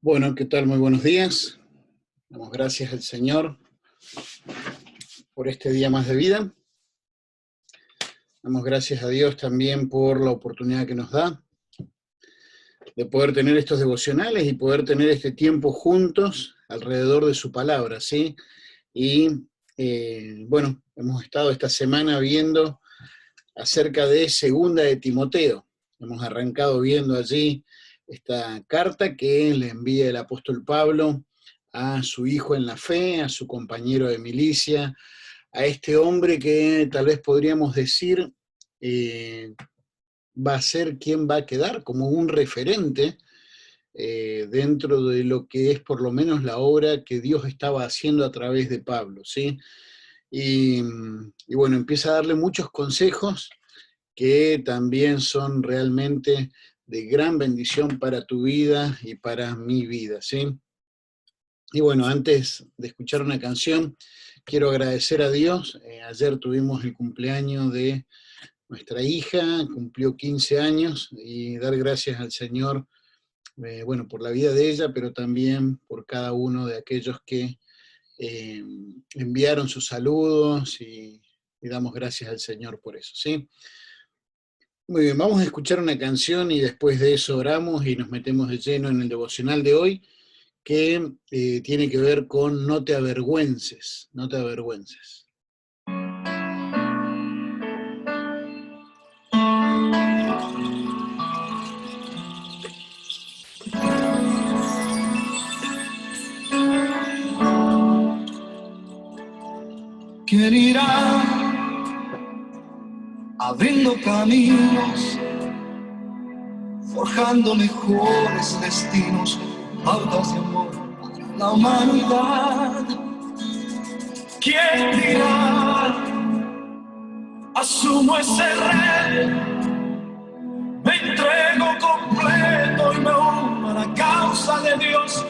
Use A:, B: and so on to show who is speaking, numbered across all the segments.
A: Bueno, ¿qué tal? Muy buenos días. Damos gracias al Señor por este día más de vida. Damos gracias a Dios también por la oportunidad que nos da de poder tener estos devocionales y poder tener este tiempo juntos alrededor de su palabra, ¿sí? Y bueno, hemos estado esta semana viendo acerca de Segunda de Timoteo. Hemos arrancado viendo allí esta carta que le envía el apóstol Pablo a su hijo en la fe, a su compañero de milicia, a este hombre que tal vez podríamos decir va a ser quien va a quedar como un referente dentro de lo que es por lo menos la obra que Dios estaba haciendo a través de Pablo, ¿sí? Y bueno, empieza a darle muchos consejos que también son realmente de gran bendición para tu vida y para mi vida, ¿sí? Y bueno, antes de escuchar una canción, quiero agradecer a Dios. Ayer tuvimos el cumpleaños de nuestra hija, cumplió 15 años, y dar gracias al Señor, bueno, por la vida de ella, pero también por cada uno de aquellos que enviaron sus saludos y damos gracias al Señor por eso, ¿sí? Muy bien, vamos a escuchar una canción y después de eso oramos y nos metemos de lleno en el devocional de hoy, que tiene que ver con no te avergüences, no te avergüences.
B: ¿Quién irá abriendo caminos, forjando mejores destinos, pautas de amor para la humanidad? ¿Quién dirá asumo ese reto, me entrego completo y me uno a la causa de Dios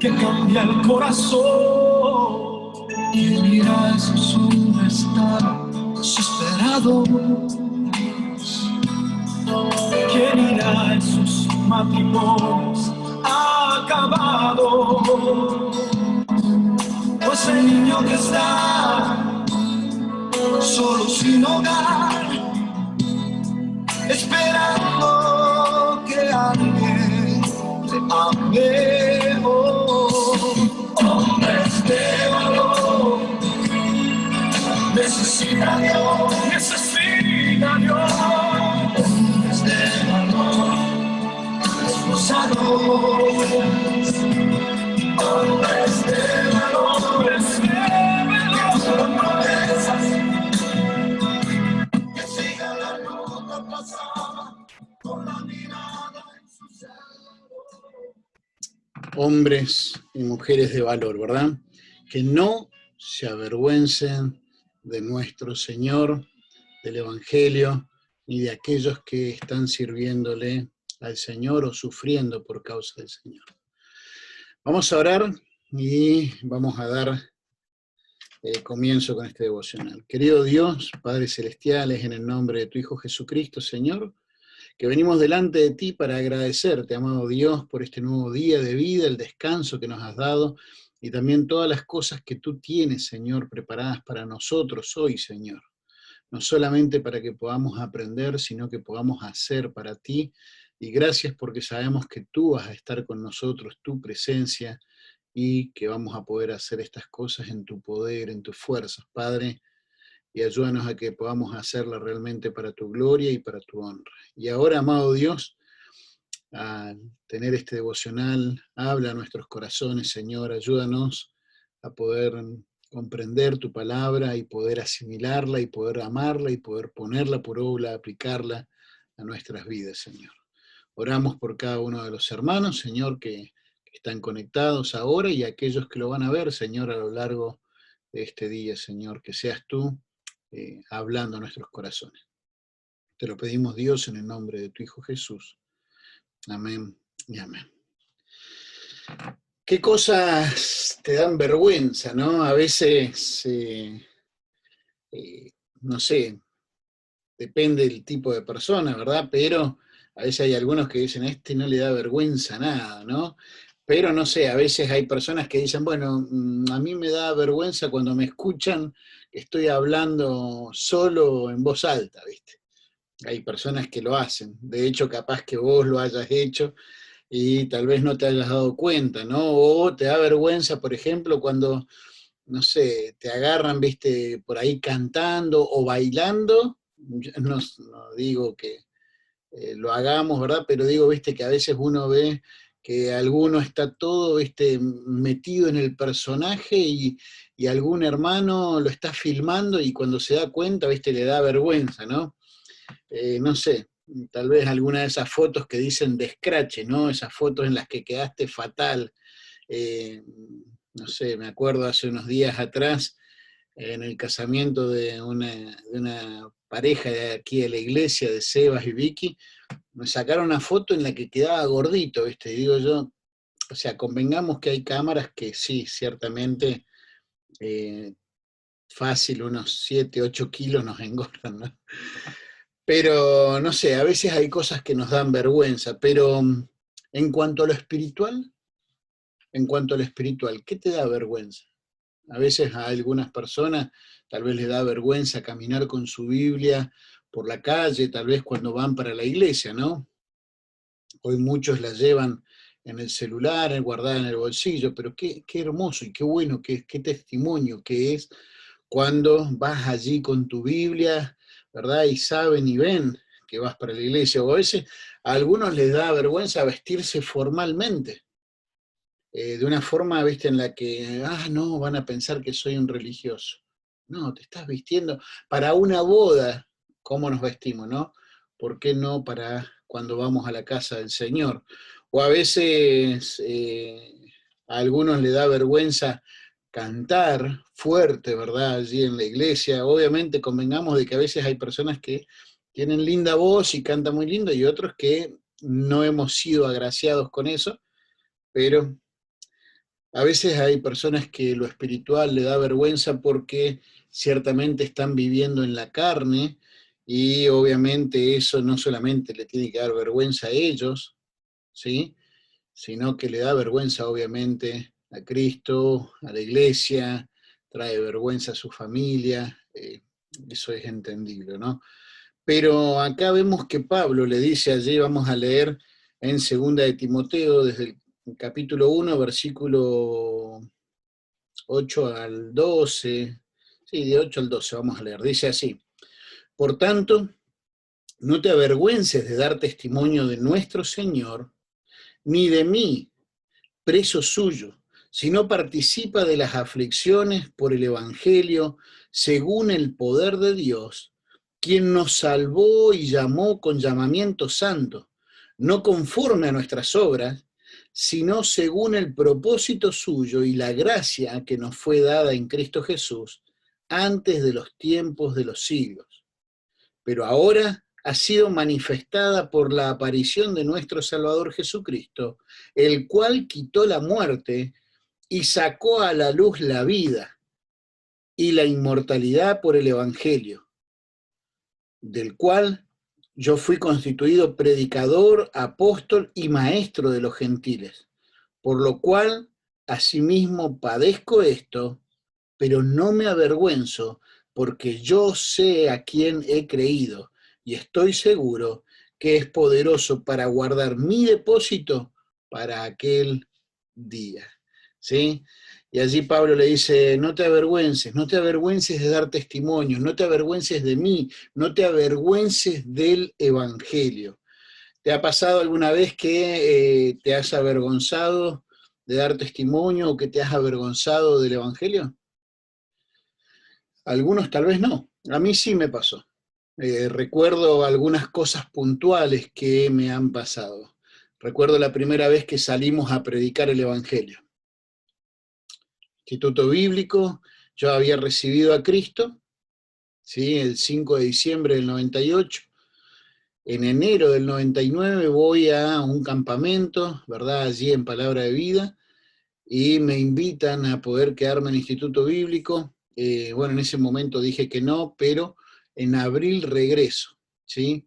B: que cambia el corazón? ¿Quién dirá esos hombres tan desesperados? ¿Quién irá esos matrimonios acabados? Pues el niño que está solo sin hogar, esperando que alguien le ame. Hombres de valor, necesita Dios, necesita Dios. Hombres de valor, esforzados. Hombres de valor, que son promesas, que sigan la ruta trazada con la mirada en su ser.
A: Hombres y mujeres de valor, ¿verdad? Que no se avergüencen de nuestro Señor, del Evangelio, ni de aquellos que están sirviéndole al Señor o sufriendo por causa del Señor. Vamos a orar y vamos a dar comienzo con este devocional. Querido Dios, Padre Celestial, es en el nombre de tu Hijo Jesucristo, Señor, que venimos delante de ti para agradecerte, amado Dios, por este nuevo día de vida, el descanso que nos has dado y también todas las cosas que tú tienes, Señor, preparadas para nosotros hoy, Señor. No solamente para que podamos aprender, sino que podamos hacer para ti. Y gracias porque sabemos que tú vas a estar con nosotros, tu presencia, y que vamos a poder hacer estas cosas en tu poder, en tus fuerzas, Padre, y ayúdanos a que podamos hacerla realmente para tu gloria y para tu honra. Y ahora, amado Dios, al tener este devocional, habla a nuestros corazones, Señor, ayúdanos a poder comprender tu palabra y poder asimilarla y poder amarla y poder ponerla por obra, aplicarla a nuestras vidas, Señor. Oramos por cada uno de los hermanos, Señor, que están conectados ahora y aquellos que lo van a ver, Señor, a lo largo de este día, Señor, que seas tú hablando a nuestros corazones. Te lo pedimos, Dios, en el nombre de tu Hijo Jesús. Amén y amén. ¿Qué cosas te dan vergüenza, no? A veces, no sé, depende del tipo de persona, ¿verdad? Pero a veces hay algunos que dicen, a este no le da vergüenza nada, ¿no? Pero no sé, a veces hay personas que dicen, bueno, a mí me da vergüenza cuando me escuchan que estoy hablando solo en voz alta, ¿viste? Hay personas que lo hacen. De hecho, capaz que vos lo hayas hecho y tal vez no te hayas dado cuenta, ¿no? O te da vergüenza, por ejemplo, cuando, no sé, te agarran, viste, por ahí cantando o bailando. Yo no digo que lo hagamos, ¿verdad? Pero digo, viste, que a veces uno ve que alguno está todo, viste, metido en el personaje y algún hermano lo está filmando y cuando se da cuenta, viste, le da vergüenza, ¿no? No sé, tal vez alguna de esas fotos que dicen de escrache, ¿no? Esas fotos en las que quedaste fatal. Eh, no sé, me acuerdo hace unos días atrás, en el casamiento de una pareja de aquí de la iglesia, de Sebas y Vicky, me sacaron una foto en la que quedaba gordito, ¿viste? Y digo yo, o sea, convengamos que hay cámaras que sí, ciertamente, eh, fácil, unos 7, 8 kilos nos engordan, ¿no? Pero no sé, a veces hay cosas que nos dan vergüenza, pero en cuanto a lo espiritual, ¿qué te da vergüenza? A veces a algunas personas tal vez les da vergüenza caminar con su Biblia por la calle, tal vez cuando van para la iglesia, ¿no? Hoy muchos la llevan en el celular, guardada en el bolsillo, pero qué hermoso y qué bueno, qué testimonio que es cuando vas allí con tu Biblia, ¿verdad? Y saben y ven que vas para la iglesia. O a veces a algunos les da vergüenza vestirse formalmente, de una forma, viste, en la que, no, van a pensar que soy un religioso. No, te estás vistiendo para una boda, ¿cómo nos vestimos, no? ¿Por qué no para cuando vamos a la casa del Señor? O a veces a algunos le da vergüenza cantar fuerte, ¿verdad? Allí en la iglesia. Obviamente convengamos de que a veces hay personas que tienen linda voz y cantan muy lindo y otros que no hemos sido agraciados con eso, pero a veces hay personas que lo espiritual le da vergüenza porque ciertamente están viviendo en la carne y obviamente eso no solamente le tiene que dar vergüenza a ellos, ¿sí? Sino que le da vergüenza obviamente a Cristo, a la iglesia, trae vergüenza a su familia, eso es entendible, ¿no? Pero acá vemos que Pablo le dice allí, vamos a leer en segunda de Timoteo, desde el capítulo 1, versículo 8 al 12, sí, de 8 al 12 vamos a leer, dice así: por tanto, no te avergüences de dar testimonio de nuestro Señor, ni de mí, preso suyo, sino participa de las aflicciones por el Evangelio, según el poder de Dios, quien nos salvó y llamó con llamamiento santo, no conforme a nuestras obras, sino según el propósito suyo y la gracia que nos fue dada en Cristo Jesús antes de los tiempos de los siglos. Pero ahora ha sido manifestada por la aparición de nuestro Salvador Jesucristo, el cual quitó la muerte y sacó a la luz la vida y la inmortalidad por el Evangelio, del cual yo fui constituido predicador, apóstol y maestro de los gentiles, por lo cual asimismo padezco esto, pero no me avergüenzo, porque yo sé a quién he creído y estoy seguro que es poderoso para guardar mi depósito para aquel día. ¿Sí? Y allí Pablo le dice, no te avergüences de dar testimonio, no te avergüences de mí, no te avergüences del Evangelio. ¿Te ha pasado alguna vez que te has avergonzado de dar testimonio o que te has avergonzado del Evangelio? Algunos tal vez no. A mí sí me pasó. Recuerdo algunas cosas puntuales que me han pasado. Recuerdo la primera vez que salimos a predicar el Evangelio. Instituto Bíblico, yo había recibido a Cristo, ¿sí? El 5 de diciembre del 98. En enero del 99 voy a un campamento, ¿verdad? Allí en Palabra de Vida, y me invitan a poder quedarme en el Instituto Bíblico. Bueno, en ese momento dije que no, pero en abril regreso, ¿sí?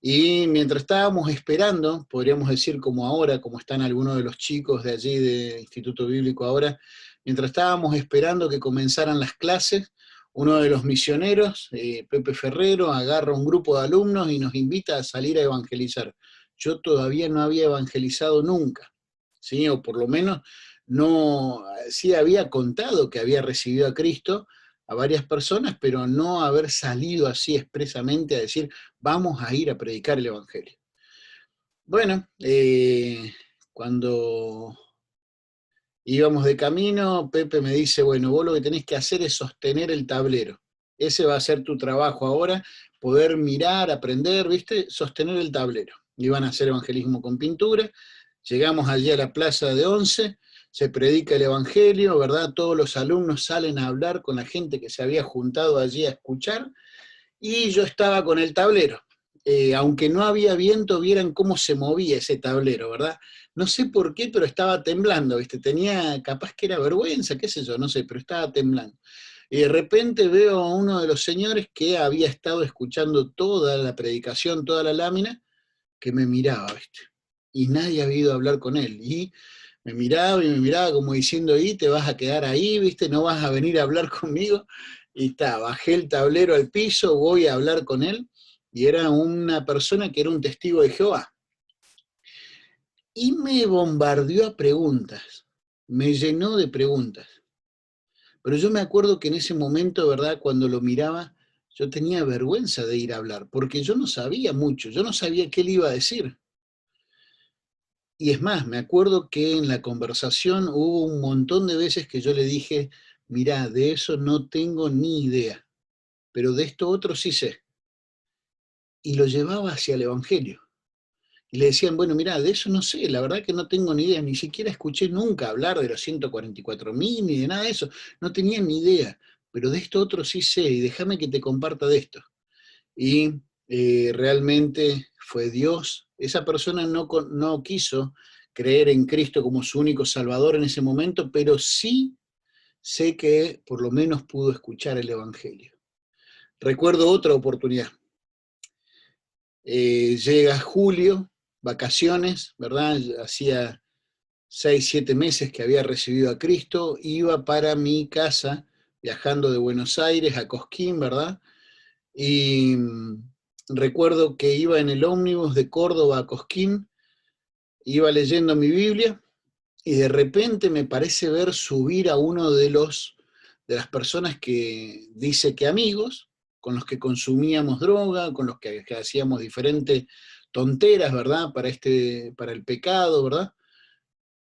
A: Y mientras estábamos esperando, podríamos decir como ahora, como están algunos de los chicos de allí de Instituto Bíblico ahora, mientras estábamos esperando que comenzaran las clases, uno de los misioneros, Pepe Ferrero, agarra un grupo de alumnos y nos invita a salir a evangelizar. Yo todavía no había evangelizado nunca, ¿sí? O por lo menos no, sí había contado que había recibido a Cristo a varias personas, pero no haber salido así expresamente a decir, vamos a ir a predicar el Evangelio. Bueno, cuando íbamos de camino, Pepe me dice, bueno, vos lo que tenés que hacer es sostener el tablero. Ese va a ser tu trabajo ahora, poder mirar, aprender, ¿viste? Sostener el tablero. Iban a hacer evangelismo con pintura, llegamos allí a la plaza de Once, se predica el Evangelio, ¿verdad? Todos los alumnos salen a hablar con la gente que se había juntado allí a escuchar, y yo estaba con el tablero. Aunque no había viento, vieran cómo se movía ese tablero, ¿verdad? No sé por qué, pero estaba temblando, ¿viste? Tenía, capaz que era vergüenza, qué sé yo, no sé, pero estaba temblando. Y de repente veo a uno de los señores que había estado escuchando toda la predicación, toda la lámina, que me miraba, ¿viste? Y nadie había ido a hablar con él. Y me miraba como diciendo, y te vas a quedar ahí, ¿viste? No vas a venir a hablar conmigo. Y bajé el tablero al piso, voy a hablar con él, y era una persona que era un testigo de Jehová. Y me bombardeó a preguntas, me llenó de preguntas. Pero yo me acuerdo que en ese momento, ¿verdad?, cuando lo miraba, yo tenía vergüenza de ir a hablar, porque yo no sabía mucho, yo no sabía qué le iba a decir. Y es más, me acuerdo que en la conversación hubo un montón de veces que yo le dije, mirá, de eso no tengo ni idea, pero de esto otro sí sé. Y lo llevaba hacia el Evangelio. Y le decían, bueno, mirá, de eso no sé, la verdad que no tengo ni idea, ni siquiera escuché nunca hablar de los 144.000, ni de nada de eso, no tenía ni idea, pero de esto otro sí sé, y déjame que te comparta de esto. Y realmente fue Dios. Esa persona no quiso creer en Cristo como su único Salvador en ese momento, pero sí sé que por lo menos pudo escuchar el Evangelio. Recuerdo otra oportunidad. Llega julio, vacaciones, ¿verdad? Hacía 6, 7 meses que había recibido a Cristo, iba para mi casa, viajando de Buenos Aires a Cosquín, ¿verdad? Y recuerdo que iba en el ómnibus de Córdoba a Cosquín, iba leyendo mi Biblia, y de repente me parece ver subir a uno de las personas que dice que amigos, con los que consumíamos droga, con los que hacíamos diferentes tonteras, ¿verdad? Para el pecado, ¿verdad?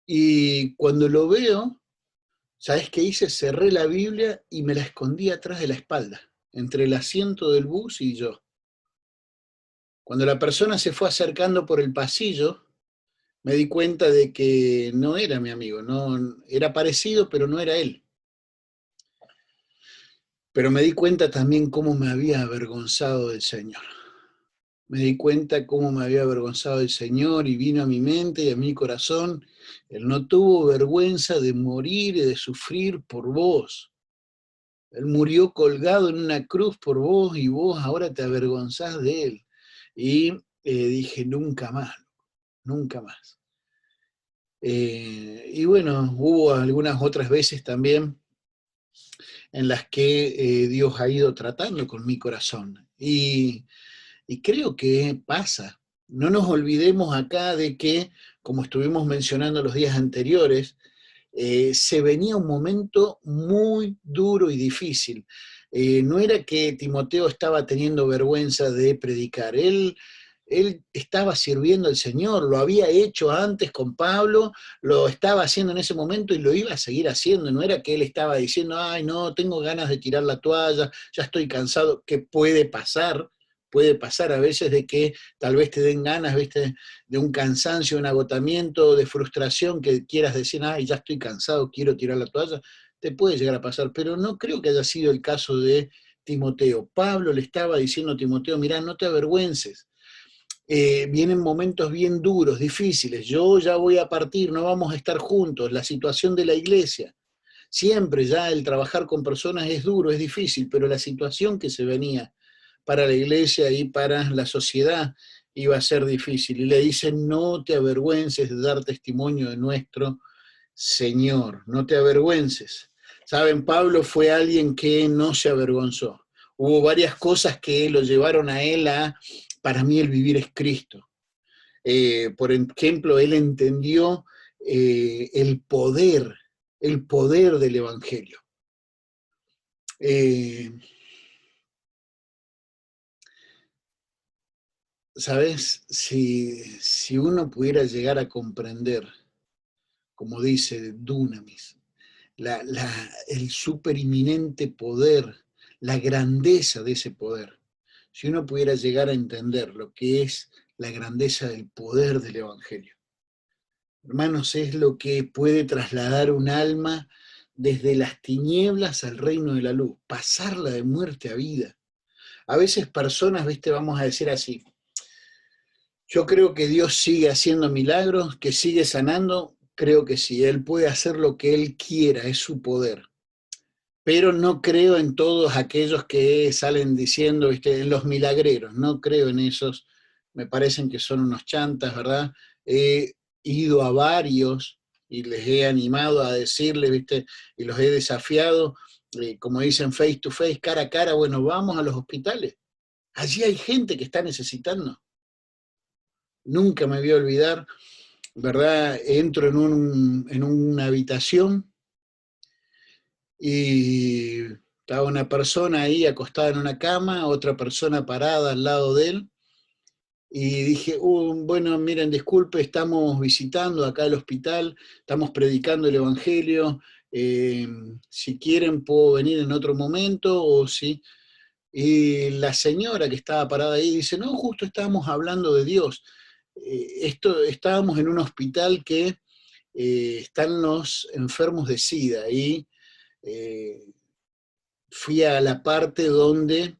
A: Y cuando lo veo, ¿sabes qué hice? Cerré la Biblia y me la escondí atrás de la espalda, entre el asiento del bus y yo. Cuando la persona se fue acercando por el pasillo, me di cuenta de que no era mi amigo, no, era parecido, pero no era él. Pero me di cuenta también cómo me había avergonzado del Señor. Me di cuenta cómo me había avergonzado del Señor, y vino a mi mente y a mi corazón, Él no tuvo vergüenza de morir y de sufrir por vos. Él murió colgado en una cruz por vos, y vos ahora te avergonzás de Él. Y dije, nunca más, nunca más. Y bueno, hubo algunas otras veces también en las que Dios ha ido tratando con mi corazón. Y creo que pasa. No nos olvidemos acá de que, como estuvimos mencionando los días anteriores, se venía un momento muy duro y difícil. No era que Timoteo estaba teniendo vergüenza de predicar, él estaba sirviendo al Señor, lo había hecho antes con Pablo, lo estaba haciendo en ese momento y lo iba a seguir haciendo. No era que él estaba diciendo, ay, no, tengo ganas de tirar la toalla, ya estoy cansado, que puede pasar a veces de que tal vez te den ganas, ¿viste?, de un cansancio, un agotamiento, de frustración, que quieras decir, ay, ya estoy cansado, quiero tirar la toalla, te puede llegar a pasar, pero no creo que haya sido el caso de Timoteo. Pablo le estaba diciendo a Timoteo, mirá, no te avergüences, vienen momentos bien duros, difíciles, yo ya voy a partir, no vamos a estar juntos, la situación de la iglesia, siempre ya el trabajar con personas es duro, es difícil, pero la situación que se venía para la iglesia y para la sociedad iba a ser difícil. Y le dice, no te avergüences de dar testimonio de nuestro Señor, no te avergüences. Saben, Pablo fue alguien que no se avergonzó. Hubo varias cosas que lo llevaron a él a, para mí el vivir es Cristo. Por ejemplo, él entendió el poder del Evangelio. ¿Sabes? Si uno pudiera llegar a comprender, como dice Dunamis, el superinminente poder, la grandeza de ese poder, si uno pudiera llegar a entender lo que es la grandeza del poder del Evangelio, hermanos, es lo que puede trasladar un alma desde las tinieblas al reino de la luz, pasarla de muerte a vida. A veces personas, viste, vamos a decir así, yo creo que Dios sigue haciendo milagros, que sigue sanando, creo que sí, Él puede hacer lo que Él quiera, es su poder. Pero no creo en todos aquellos que salen diciendo, ¿viste? En los milagreros, no creo en esos, me parecen que son unos chantas, ¿verdad? He ido a varios y les he animado a decirle, ¿viste? Y los he desafiado, como dicen face to face, cara a cara, bueno, vamos a los hospitales. Allí hay gente que está necesitando. Nunca me voy a olvidar, ¿verdad? Entro en una habitación y estaba una persona ahí acostada en una cama, otra persona parada al lado de él, y dije, bueno, miren, disculpe, estamos visitando acá el hospital, estamos predicando el Evangelio, si quieren puedo venir en otro momento, o sí. Y la señora que estaba parada ahí dice, no, justo estábamos hablando de Dios. Estábamos en un hospital que están los enfermos de SIDA, y fui a la parte donde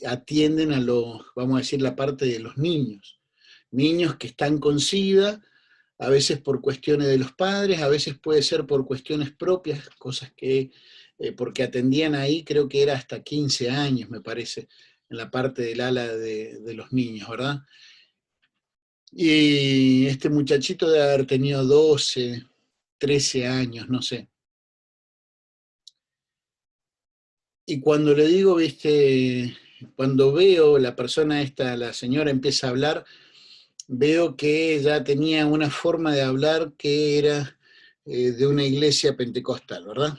A: atienden a los, vamos a decir, la parte de los niños que están con SIDA, a veces por cuestiones de los padres, a veces puede ser por cuestiones propias, cosas que, porque atendían ahí, creo que era hasta 15 años, me parece, en la parte del ala de los niños, ¿verdad? Y este muchachito debe haber tenido 12, 13 años, no sé. Y cuando le digo, viste, cuando veo la persona esta, la señora empieza a hablar, veo que ella tenía una forma de hablar que era de una iglesia pentecostal, ¿verdad?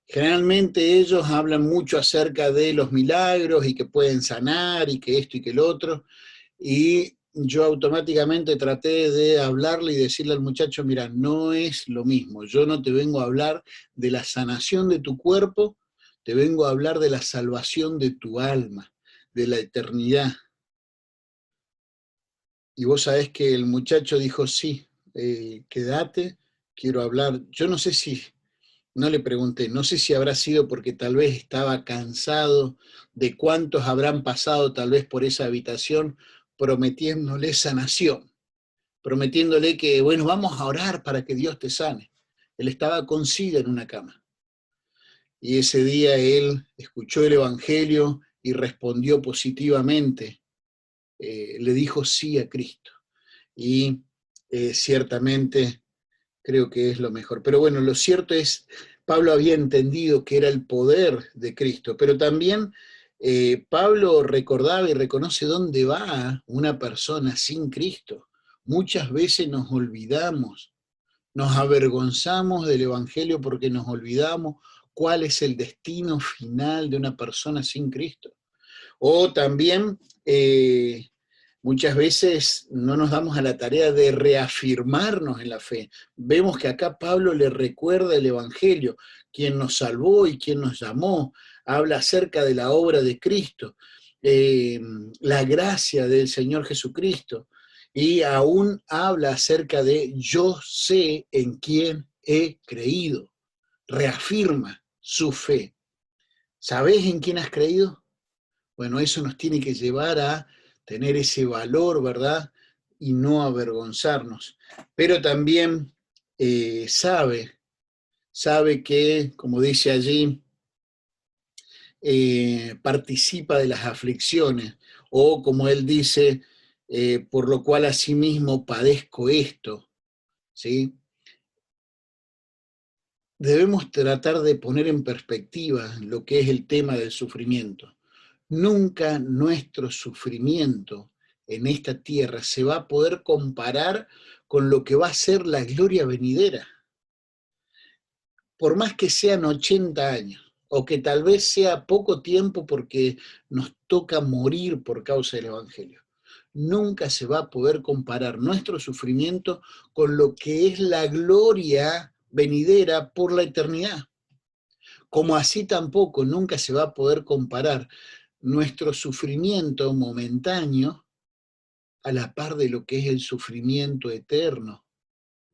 A: Generalmente ellos hablan mucho acerca de los milagros y que pueden sanar y que esto y que el otro, y yo automáticamente traté de hablarle y decirle al muchacho, mira, no es lo mismo, yo no te vengo a hablar de la sanación de tu cuerpo, te vengo a hablar de la salvación de tu alma, de la eternidad. Y vos sabés que el muchacho dijo, sí, quédate, quiero hablar. Yo no sé si, no le pregunté, no sé si habrá sido porque tal vez estaba cansado de cuántos habrán pasado tal vez por esa habitación prometiéndole sanación, prometiéndole que, bueno, vamos a orar para que Dios te sane. Él estaba con SIDA en una cama. Y ese día él escuchó el Evangelio y respondió positivamente, le dijo sí a Cristo. Y ciertamente creo que es lo mejor. Pero bueno, lo cierto es, Pablo había entendido que era el poder de Cristo, pero también Pablo recordaba y reconoce dónde va una persona sin Cristo. Muchas veces nos olvidamos, nos avergonzamos del Evangelio porque nos olvidamos cuál es el destino final de una persona sin Cristo. O también muchas veces no nos damos a la tarea de reafirmarnos en la fe. Vemos que acá Pablo le recuerda el Evangelio, quien nos salvó y quien nos llamó, habla acerca de la obra de Cristo, la gracia del Señor Jesucristo, y aún habla acerca de yo sé en quién he creído, reafirma su fe. ¿Sabés en quién has creído? Bueno, eso nos tiene que llevar a tener ese valor, ¿verdad? Y no avergonzarnos. Pero también sabe que, como dice allí, participa de las aflicciones, o como él dice, por lo cual asimismo padezco esto, ¿sí? Debemos tratar de poner en perspectiva lo que es el tema del sufrimiento. Nunca nuestro sufrimiento en esta tierra se va a poder comparar con lo que va a ser la gloria venidera. Por más que sean 80 años, o que tal vez sea poco tiempo porque nos toca morir por causa del Evangelio, nunca se va a poder comparar nuestro sufrimiento con lo que es la gloria venidera por la eternidad. Como así tampoco nunca se va a poder comparar nuestro sufrimiento momentáneo a la par de lo que es el sufrimiento eterno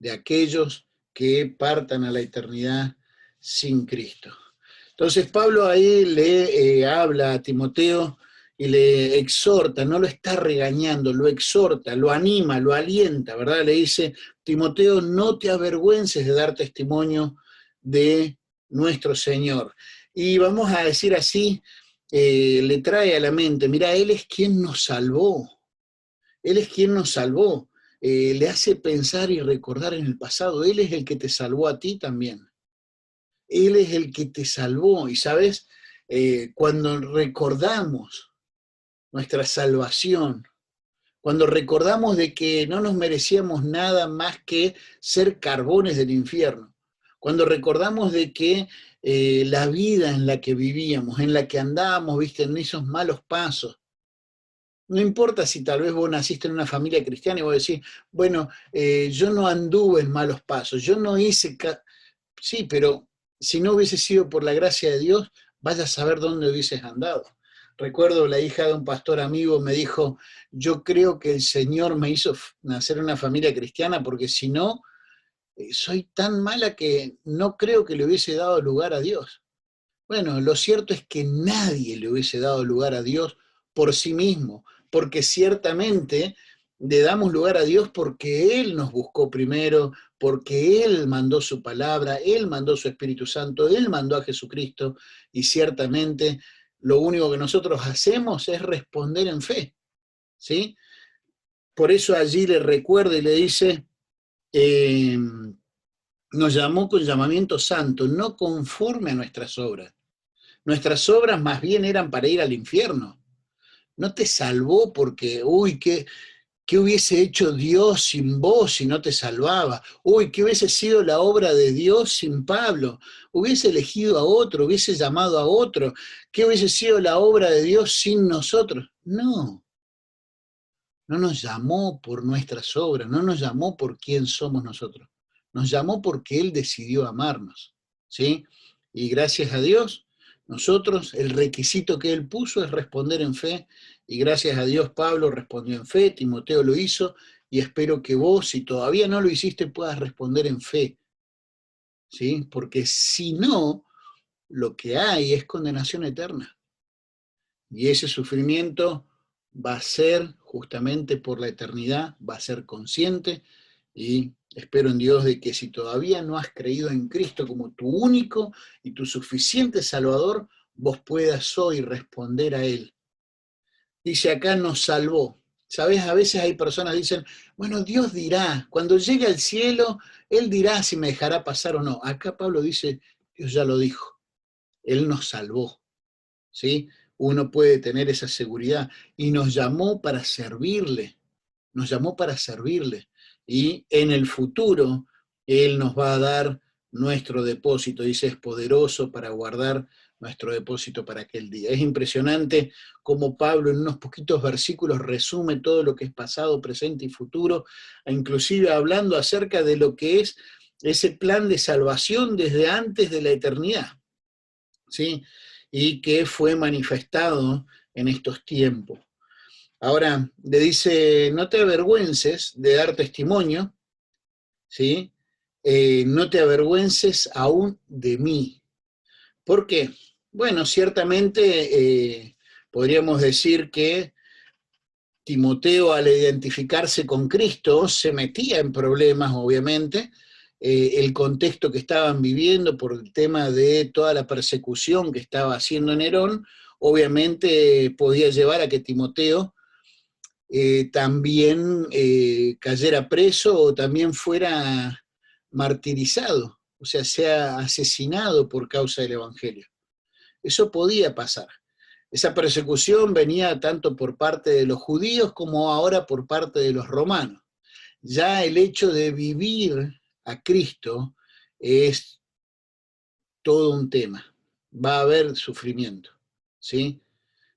A: de aquellos que partan a la eternidad sin Cristo. Entonces Pablo ahí le habla a Timoteo y le exhorta, no lo está regañando, lo exhorta, lo anima, lo alienta, ¿verdad? Le dice, Timoteo, no te avergüences de dar testimonio de nuestro Señor. Y vamos a decir así, le trae a la mente, mira, Él es quien nos salvó, Él es quien nos salvó, le hace pensar y recordar en el pasado, Él es el que te salvó a ti también. Él es el que te salvó. Y sabes, cuando recordamos nuestra salvación, cuando recordamos de que no nos merecíamos nada más que ser carbones del infierno, cuando recordamos de que la vida en la que vivíamos, en la que andábamos, viste, en esos malos pasos, no importa si tal vez vos naciste en una familia cristiana y vos decís, bueno, yo no anduve en malos pasos, yo no hice... Sí, pero si no hubiese sido por la gracia de Dios, vaya a saber dónde hubieses andado. Recuerdo la hija de un pastor amigo me dijo, yo creo que el Señor me hizo nacer en una familia cristiana porque si no, soy tan mala que no creo que le hubiese dado lugar a Dios. Bueno, lo cierto es que nadie le hubiese dado lugar a Dios por sí mismo, porque ciertamente le damos lugar a Dios porque Él nos buscó primero, porque Él mandó su palabra, Él mandó su Espíritu Santo, Él mandó a Jesucristo, y ciertamente lo único que nosotros hacemos es responder en fe, ¿sí? Por eso allí le recuerda y le dice, nos llamó con llamamiento santo, no conforme a nuestras obras. Nuestras obras más bien eran para ir al infierno. No te salvó porque, uy, ¿qué hubiese hecho Dios sin vos si no te salvaba? Uy, ¿qué hubiese sido la obra de Dios sin Pablo? Hubiese elegido a otro, hubiese llamado a otro. ¿Qué hubiese sido la obra de Dios sin nosotros? No, no nos llamó por nuestras obras, no nos llamó por quién somos nosotros. Nos llamó porque Él decidió amarnos, ¿sí? Y gracias a Dios, nosotros, el requisito que Él puso es responder en fe, y gracias a Dios Pablo respondió en fe, Timoteo lo hizo, y espero que vos, si todavía no lo hiciste, puedas responder en fe, ¿sí? Porque si no, lo que hay es condenación eterna. Y ese sufrimiento va a ser justamente por la eternidad, va a ser consciente, y espero en Dios de que si todavía no has creído en Cristo como tu único y tu suficiente Salvador, vos puedas hoy responder a Él. Dice acá, nos salvó. ¿Sabes? A veces hay personas que dicen, bueno, Dios dirá, cuando llegue al cielo, Él dirá si me dejará pasar o no. Acá Pablo dice, Dios ya lo dijo, Él nos salvó, ¿sí? Uno puede tener esa seguridad y nos llamó para servirle, nos llamó para servirle, y en el futuro Él nos va a dar nuestro depósito, dice, es poderoso para guardar nuestro depósito para aquel día. Es impresionante cómo Pablo en unos poquitos versículos resume todo lo que es pasado, presente y futuro, inclusive hablando acerca de lo que es ese plan de salvación desde antes de la eternidad, ¿sí? Y que fue manifestado en estos tiempos. Ahora, le dice, no te avergüences de dar testimonio, ¿sí? No te avergüences aún de mí. ¿Por qué? Bueno, ciertamente podríamos decir que Timoteo, al identificarse con Cristo, se metía en problemas, obviamente, el contexto que estaban viviendo por el tema de toda la persecución que estaba haciendo Nerón, obviamente podía llevar a que Timoteo también cayera preso o también fuera martirizado, o sea asesinado por causa del Evangelio. Eso podía pasar. Esa persecución venía tanto por parte de los judíos como ahora por parte de los romanos. Ya el hecho de vivir a Cristo es todo un tema. Va a haber sufrimiento, ¿sí?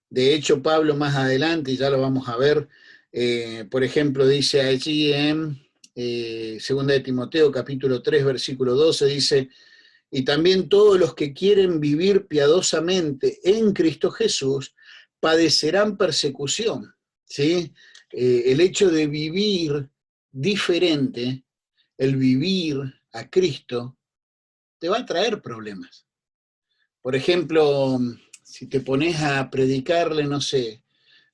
A: De hecho, Pablo más adelante, y ya lo vamos a ver, por ejemplo, dice allí en 2 de Timoteo, capítulo 3, versículo 12, dice, y también todos los que quieren vivir piadosamente en Cristo Jesús padecerán persecución, ¿sí? El hecho de vivir diferente, el vivir a Cristo, te va a traer problemas. Por ejemplo, si te pones a predicarle, no sé,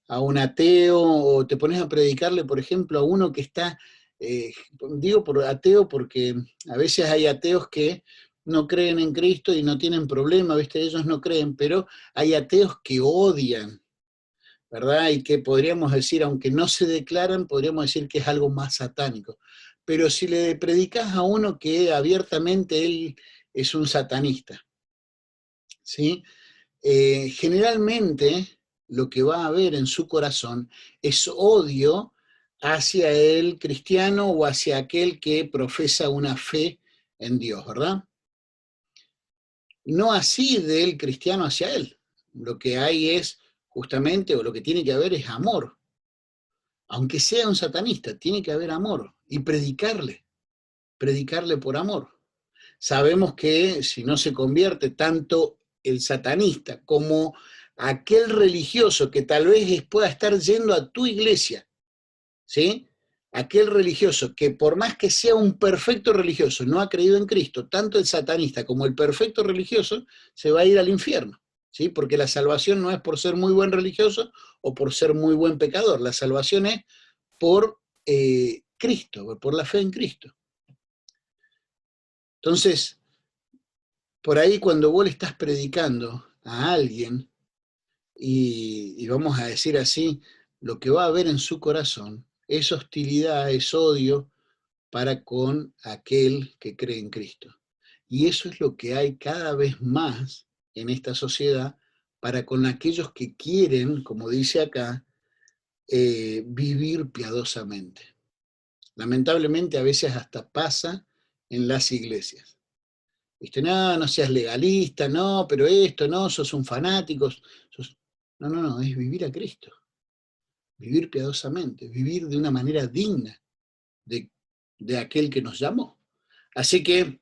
A: a un ateo, o te pones a predicarle, por ejemplo, a uno que está, digo por ateo porque a veces hay ateos que no creen en Cristo y no tienen problema, ¿viste? Ellos no creen, pero hay ateos que odian, ¿verdad? Y que podríamos decir, aunque no se declaran, podríamos decir que es algo más satánico. Pero si le predicas a uno que abiertamente él es un satanista, ¿sí? Generalmente lo que va a haber en su corazón es odio hacia el cristiano o hacia aquel que profesa una fe en Dios, ¿verdad? No así del cristiano hacia él. Lo que hay es justamente, o lo que tiene que haber es amor. Aunque sea un satanista, tiene que haber amor y predicarle por amor. Sabemos que si no se convierte tanto el satanista como aquel religioso que tal vez pueda estar yendo a tu iglesia, ¿sí? Aquel religioso que por más que sea un perfecto religioso, no ha creído en Cristo, tanto el satanista como el perfecto religioso se va a ir al infierno, ¿sí? Porque la salvación no es por ser muy buen religioso o por ser muy buen pecador, la salvación es por Cristo, por la fe en Cristo. Entonces, por ahí cuando vos le estás predicando a alguien, y vamos a decir así, lo que va a haber en su corazón es hostilidad, es odio para con aquel que cree en Cristo. Y eso es lo que hay cada vez más en esta sociedad para con aquellos que quieren, como dice acá, vivir piadosamente. Lamentablemente a veces hasta pasa en las iglesias. ¿Viste? No, no seas legalista, no, pero esto, no, sos un fanático. No, es vivir a Cristo. Vivir piadosamente, vivir de una manera digna de aquel que nos llamó. Así que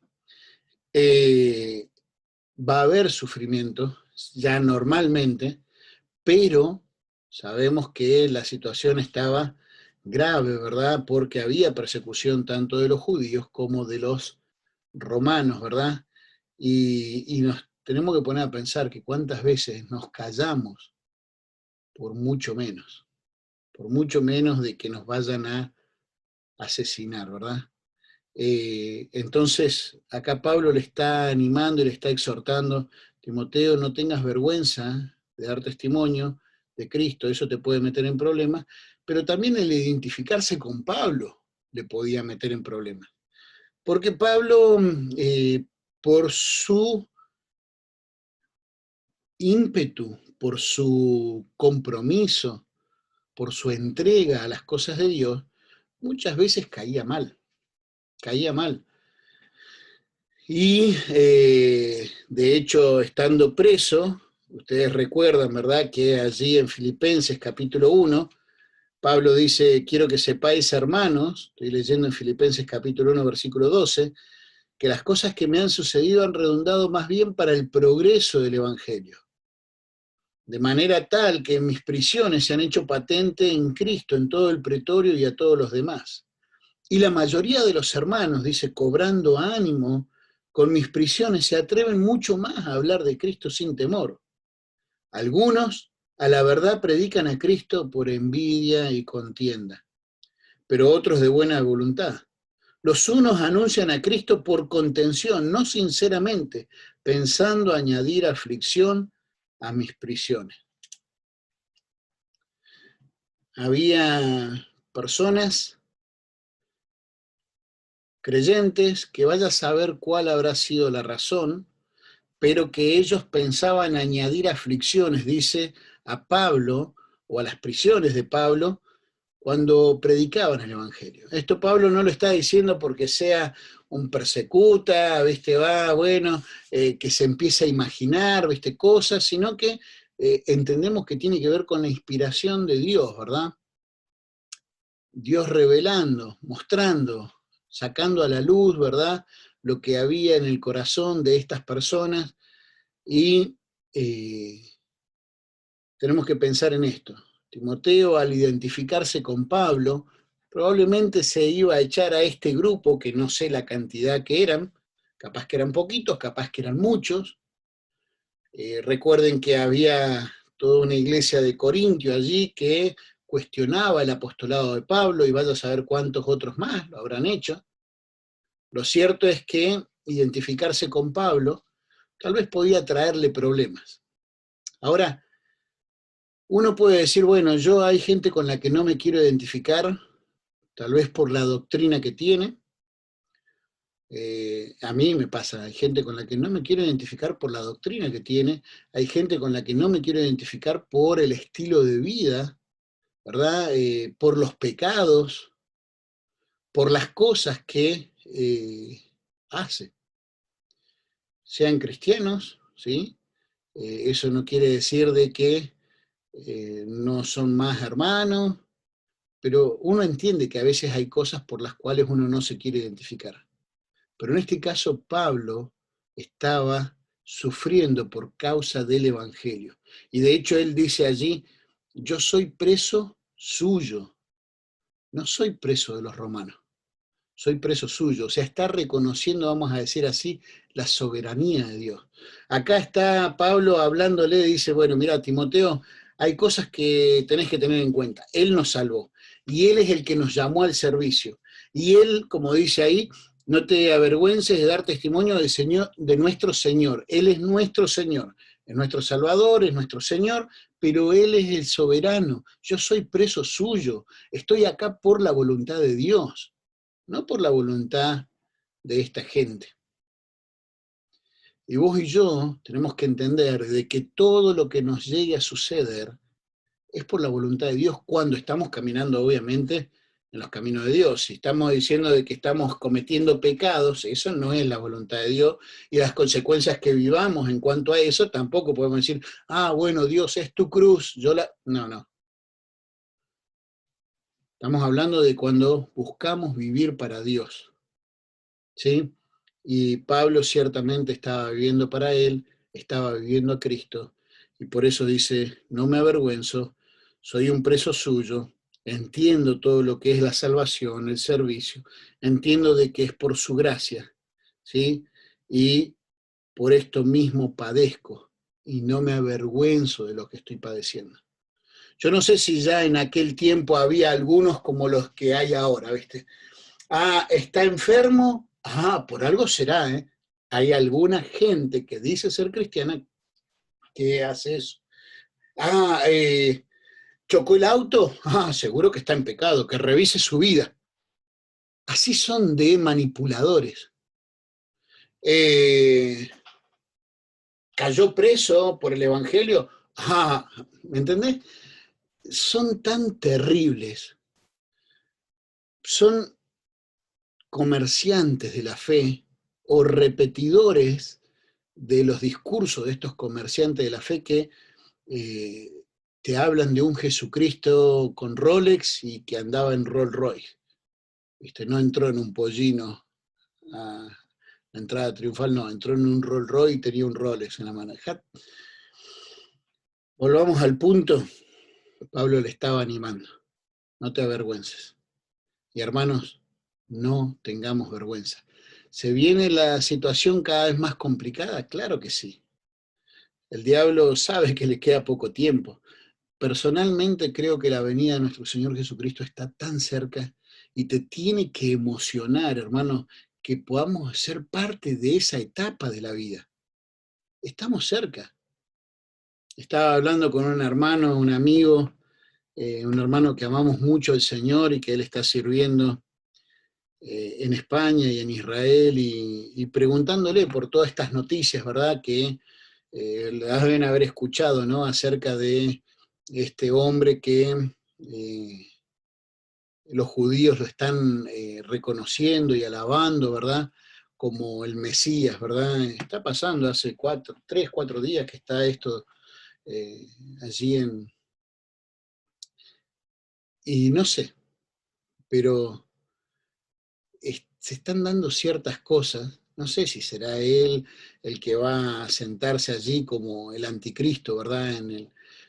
A: va a haber sufrimiento, ya normalmente, pero sabemos que la situación estaba grave, ¿verdad? Porque había persecución tanto de los judíos como de los romanos, ¿verdad? Y nos tenemos que poner a pensar que cuántas veces nos callamos por mucho menos de que nos vayan a asesinar, ¿verdad? Entonces, acá Pablo le está animando y le está exhortando, Timoteo, no tengas vergüenza de dar testimonio de Cristo, eso te puede meter en problemas, pero también el identificarse con Pablo le podía meter en problemas. Porque Pablo, por su ímpetu, por su compromiso, por su entrega a las cosas de Dios, muchas veces caía mal. Y de hecho, estando preso, ustedes recuerdan, ¿verdad?, que allí en Filipenses capítulo 1, Pablo dice, quiero que sepáis, hermanos, estoy leyendo en Filipenses capítulo 1, versículo 12, que las cosas que me han sucedido han redundado más bien para el progreso del Evangelio. De manera tal que mis prisiones se han hecho patente en Cristo, en todo el pretorio y a todos los demás. Y la mayoría de los hermanos, dice, cobrando ánimo con mis prisiones, se atreven mucho más a hablar de Cristo sin temor. Algunos, a la verdad, predican a Cristo por envidia y contienda, pero otros de buena voluntad. Los unos anuncian a Cristo por contención, no sinceramente, pensando añadir aflicción a mis prisiones. había personas creyentes que vaya a saber cuál habrá sido la razón, pero que ellos pensaban añadir aflicciones, dice, a Pablo o a las prisiones de Pablo cuando predicaban el Evangelio. Esto Pablo no lo está diciendo porque sea un persecuta, ¿viste? Bueno, que se empiece a imaginar, ¿viste? Cosas, sino que entendemos que tiene que ver con la inspiración de Dios, ¿verdad? Dios revelando, mostrando, sacando a la luz, ¿verdad? Lo que había en el corazón de estas personas y tenemos que pensar en esto. Timoteo, al identificarse con Pablo, probablemente se iba a echar a este grupo, que no sé la cantidad que eran, capaz que eran poquitos, capaz que eran muchos. Recuerden que había toda una iglesia de Corintio allí que cuestionaba el apostolado de Pablo, y vaya a saber cuántos otros más lo habrán hecho. Lo cierto es que identificarse con Pablo tal vez podía traerle problemas. Ahora, uno puede decir, bueno, yo hay gente con la que no me quiero identificar, tal vez por la doctrina que tiene. A mí me pasa, hay gente con la que no me quiero identificar por la doctrina que tiene, hay gente con la que no me quiero identificar por el estilo de vida, ¿verdad? Por los pecados, por las cosas que hace. Sean cristianos, ¿sí? Eso no quiere decir de que no son más hermanos, pero uno entiende que a veces hay cosas por las cuales uno no se quiere identificar. Pero en este caso Pablo estaba sufriendo por causa del Evangelio. Y de hecho él dice allí, yo soy preso suyo, no soy preso de los romanos, soy preso suyo. O sea, está reconociendo, vamos a decir así, la soberanía de Dios. Acá está Pablo hablándole, dice, bueno, mira, Timoteo, hay cosas que tenés que tener en cuenta. Él nos salvó y Él es el que nos llamó al servicio. Y Él, como dice ahí, no te avergüences de dar testimonio del Señor, de nuestro Señor. Él es nuestro Señor, es nuestro Salvador, es nuestro Señor, pero Él es el soberano. Yo soy preso suyo, estoy acá por la voluntad de Dios, no por la voluntad de esta gente. Y vos y yo tenemos que entender de que todo lo que nos llegue a suceder es por la voluntad de Dios cuando estamos caminando, obviamente, en los caminos de Dios. Si estamos diciendo de que estamos cometiendo pecados, eso no es la voluntad de Dios, y las consecuencias que vivamos en cuanto a eso, tampoco podemos decir, bueno, Dios es tu cruz, No, no. Estamos hablando de cuando buscamos vivir para Dios, ¿sí? Y Pablo ciertamente estaba viviendo para él, estaba viviendo a Cristo, y por eso dice, no me avergüenzo, soy un preso suyo, entiendo todo lo que es la salvación, el servicio, entiendo de que es por su gracia, ¿sí? Y por esto mismo padezco, y no me avergüenzo de lo que estoy padeciendo. Yo no sé si ya en aquel tiempo había algunos como los que hay ahora, ¿viste? Está enfermo, por algo será, ¿eh? Hay alguna gente que dice ser cristiana que hace eso. ¿Chocó el auto? Seguro que está en pecado, que revise su vida. Así son de manipuladores. ¿Cayó preso por el Evangelio? ¿Me entendés? Son tan terribles, son comerciantes de la fe o repetidores de los discursos de estos comerciantes de la fe que te hablan de un Jesucristo con Rolex y que andaba en Rolls Royce. ¿Viste? No entró en un pollino a la entrada triunfal, no, entró en un Rolls Royce y tenía un Rolex en la mano. Volvamos al punto, Pablo le estaba animando, no te avergüences. Y hermanos, no tengamos vergüenza. ¿Se viene la situación cada vez más complicada? Claro que sí. El diablo sabe que le queda poco tiempo. Personalmente creo que la venida de nuestro Señor Jesucristo está tan cerca y te tiene que emocionar, hermano, que podamos ser parte de esa etapa de la vida. Estamos cerca. Estaba hablando con un hermano, un amigo, un hermano que amamos mucho al Señor y que él está sirviendo en España y en Israel, y preguntándole por todas estas noticias, ¿verdad?, que las deben haber escuchado, ¿no?, acerca de este hombre que los judíos lo están reconociendo y alabando, ¿verdad?, como el Mesías, ¿verdad? Está pasando hace 3, 4 días que está esto allí y no sé, pero se están dando ciertas cosas, no sé si será él el que va a sentarse allí como el anticristo, ¿verdad?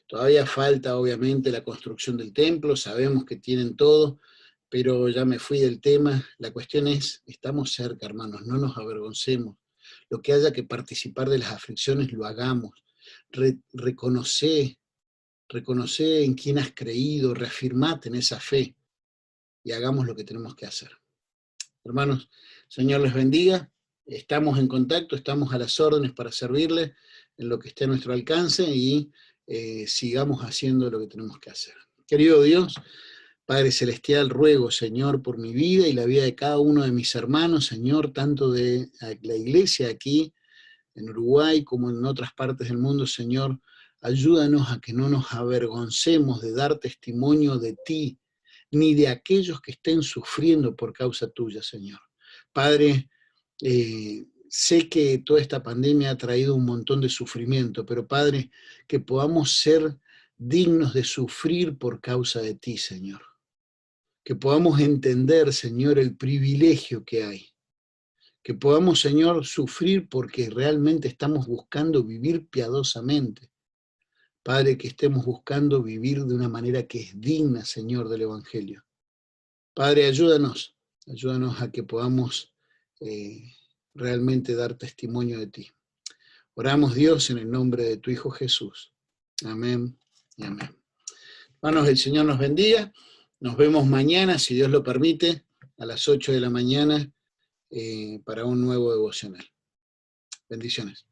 A: Todavía falta obviamente la construcción del templo, sabemos que tienen todo, pero ya me fui del tema. La cuestión es, estamos cerca, hermanos, no nos avergoncemos. Lo que haya que participar de las aflicciones, lo hagamos. Reconoce en quién has creído, reafirmate en esa fe y hagamos lo que tenemos que hacer. Hermanos, Señor les bendiga. Estamos en contacto, estamos a las órdenes para servirle en lo que esté a nuestro alcance y sigamos haciendo lo que tenemos que hacer. Querido Dios, Padre Celestial, ruego, Señor, por mi vida y la vida de cada uno de mis hermanos, Señor, tanto de la iglesia aquí en Uruguay como en otras partes del mundo, Señor, ayúdanos a que no nos avergoncemos de dar testimonio de ti, ni de aquellos que estén sufriendo por causa tuya, Señor. Padre, sé que toda esta pandemia ha traído un montón de sufrimiento, pero Padre, que podamos ser dignos de sufrir por causa de ti, Señor. Que podamos entender, Señor, el privilegio que hay. Que podamos, Señor, sufrir porque realmente estamos buscando vivir piadosamente. Padre, que estemos buscando vivir de una manera que es digna, Señor, del Evangelio. Padre, ayúdanos a que podamos realmente dar testimonio de ti. Oramos, Dios, en el nombre de tu Hijo Jesús. Amén y amén. Hermanos, el Señor nos bendiga. Nos vemos mañana, si Dios lo permite, a las 8 de la mañana para un nuevo devocional. Bendiciones.